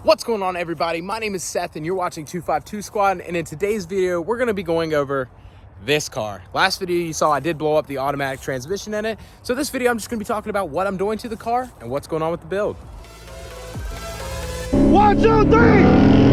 What's going on, everybody? My name is Seth and you're watching 252 Squad, and in today's video we're going to be going over this car. Last video you saw I did blow up the automatic transmission in it, so this video I'm just going to be talking about what I'm doing to the car and what's going on with the build. 1, 2, 3!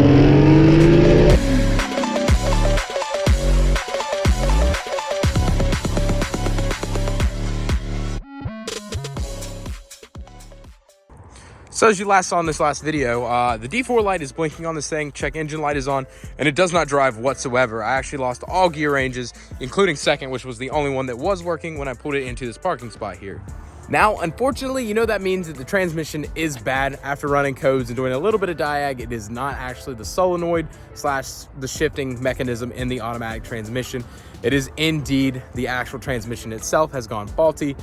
So as you last saw in this last video, the D4 light is blinking on this thing, check engine light is on, and it does not drive whatsoever. I actually lost all gear ranges, including second, which was the only one that was working when I pulled it into this parking spot here. Now, unfortunately, you know that means that the transmission is bad after running codes and doing a little bit of diag. It is not actually the solenoid slash the shifting mechanism in the automatic transmission. It is indeed the actual transmission itself has gone faulty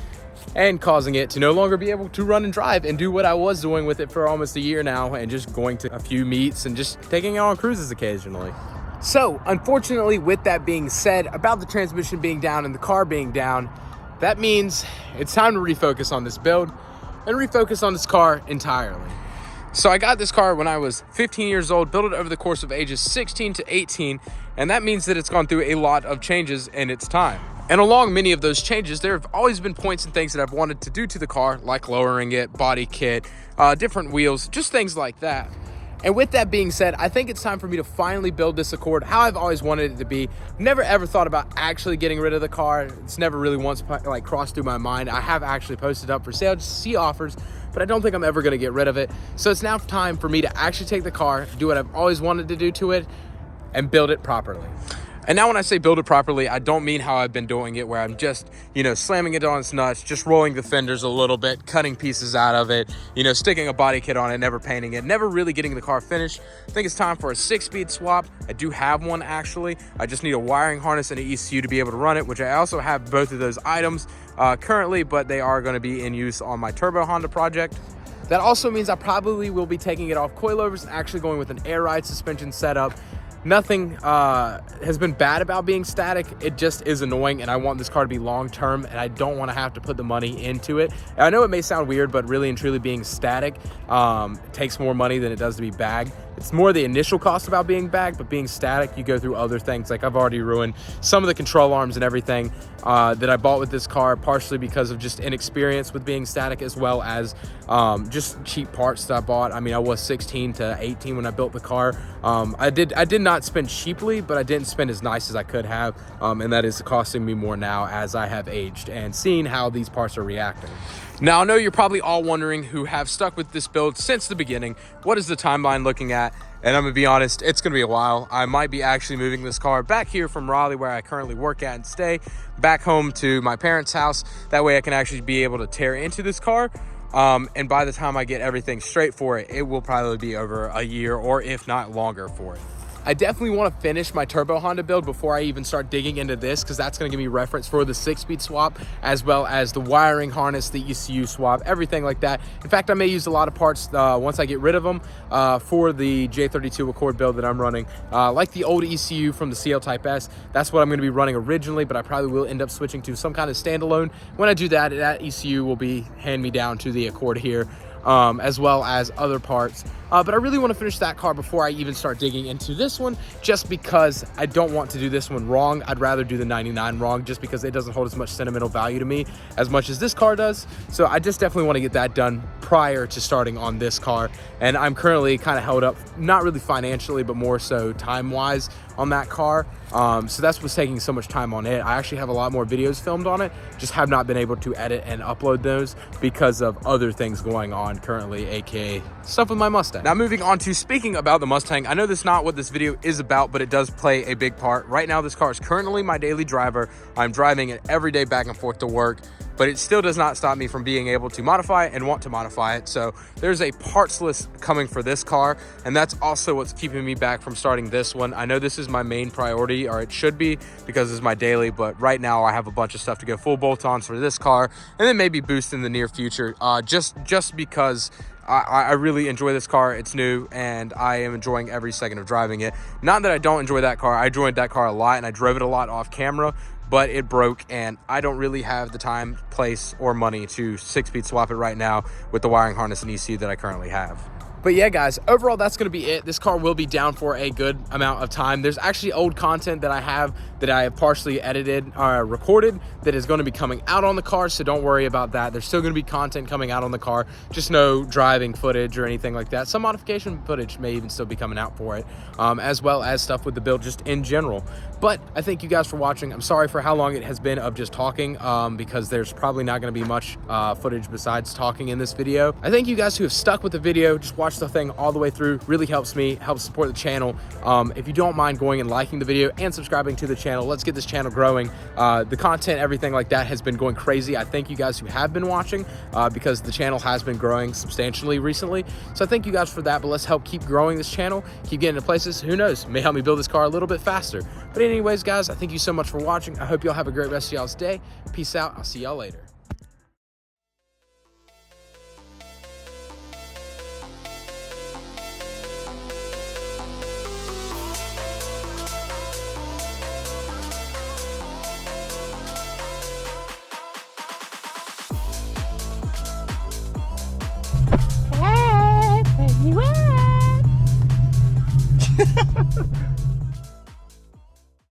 and causing it to no longer be able to run and drive and do what I was doing with it for almost a year now, and just going to a few meets and just taking it on cruises occasionally. So unfortunately, with that being said, about the transmission being down and the car being down, that means it's time to refocus on this build and refocus on this car entirely. So I got this car when I was 15 years old, built it over the course of ages 16 to 18, and that means that it's gone through a lot of changes in its time. And along many of those changes, there have always been points and things that I've wanted to do to the car, like lowering it, body kit, different wheels, just things like that. And with that being said, I think it's time for me to finally build this Accord how I've always wanted it to be. Never ever thought about actually getting rid of the car. It's never really once like crossed through my mind. I have actually posted up for sale just to see offers, but I don't think I'm ever gonna get rid of it. So it's now time for me to actually take the car, do what I've always wanted to do to it, and build it properly. And now when I say build it properly, I don't mean how I've been doing it, where I'm just, slamming it on its nuts, just rolling the fenders a little bit, cutting pieces out of it, sticking a body kit on it, never painting it, never really getting the car finished. I think it's time for a 6-speed swap. I do have one, actually. I just need a wiring harness and an ECU to be able to run it, which I also have both of those items currently, but they are going to be in use on my Turbo Honda project. That also means I probably will be taking it off coilovers and actually going with an air ride suspension setup. Nothing has been bad about being static. It just is annoying, and I want this car to be long-term, and I don't want to have to put the money into it. And I know it may sound weird, but really and truly being static takes more money than it does to be bagged. It's more the initial cost about being bagged, but being static, you go through other things. Like I've already ruined some of the control arms and everything that I bought with this car, partially because of just inexperience with being static, as well as just cheap parts that I bought. I mean, I was 16 to 18 when I built the car. I did not spend cheaply, but I didn't spend as nice as I could have, and that is costing me more now as I have aged and seen how these parts are reacting. Now, I know you're probably all wondering, who have stuck with this build since the beginning, what is the timeline looking at? And I'm gonna be honest, it's gonna be a while. I might be actually moving this car back here from Raleigh, where I currently work at and stay, back home to my parents' house. That way I can actually be able to tear into this car. And by the time I get everything straight for it, it will probably be over a year, or if not longer, for it. I definitely want to finish my Turbo Honda build before I even start digging into this, because that's going to give me reference for the 6-speed swap, as well as the wiring harness, the ECU swap, everything like that. In fact, I may use a lot of parts once I get rid of them for the J32 Accord build that I'm running. Like the old ECU from the CL Type S, that's what I'm going to be running originally, but I probably will end up switching to some kind of standalone. When I do that, that ECU will be hand-me-down to the Accord here, as well as other parts. But I really want to finish that car before I even start digging into this one, just because I don't want to do this one wrong. I'd rather do the 99 wrong, just because it doesn't hold as much sentimental value to me as much as this car does. So I just definitely want to get that done prior to starting on this car. And I'm currently kind of held up, not really financially, but more so time-wise on that car. So that's what's taking so much time on it. I actually have a lot more videos filmed on it, just have not been able to edit and upload those because of other things going on currently, aka stuff with my Mustang. Now moving on to speaking about the Mustang, I know that's not what this video is about, but it does play a big part. Right now, this car is currently my daily driver. I'm driving it every day back and forth to work, but it still does not stop me from being able to modify it and want to modify it. So there's a parts list coming for this car, and that's also what's keeping me back from starting this one. I know this is my main priority, or it should be, because it's my daily, but right now I have a bunch of stuff to go full bolt-ons for this car, and then maybe boost in the near future, just because I really enjoy this car. It's new, and I am enjoying every second of driving it. Not that I don't enjoy that car. I enjoyed that car a lot, and I drove it a lot off camera, but it broke, and I don't really have the time, place, or money to 6-speed swap it right now with the wiring harness and ECU that I currently have. But yeah, guys, overall, that's going to be it. This car will be down for a good amount of time. There's actually old content that I have partially edited or recorded that is going to be coming out on the car, so don't worry about that. There's still going to be content coming out on the car, just no driving footage or anything like that. Some modification footage may even still be coming out for it, as well as stuff with the build just in general. But I thank you guys for watching. I'm sorry for how long it has been of just talking, because there's probably not going to be much footage besides talking in this video. I thank you guys who have stuck with the video, just watch the thing all the way through. Really helps me, helps support the channel. If you don't mind going and liking the video and subscribing to the channel, let's get this channel growing. The content, everything like that has been going crazy. I thank you guys who have been watching, because the channel has been growing substantially recently. So I thank you guys for that, but let's help keep growing this channel, keep getting to places. Who knows, may help me build this car a little bit faster. But anyways, guys, I thank you so much for watching. I hope y'all have a great rest of y'all's day. Peace out. I'll see y'all later. Hey, where you at?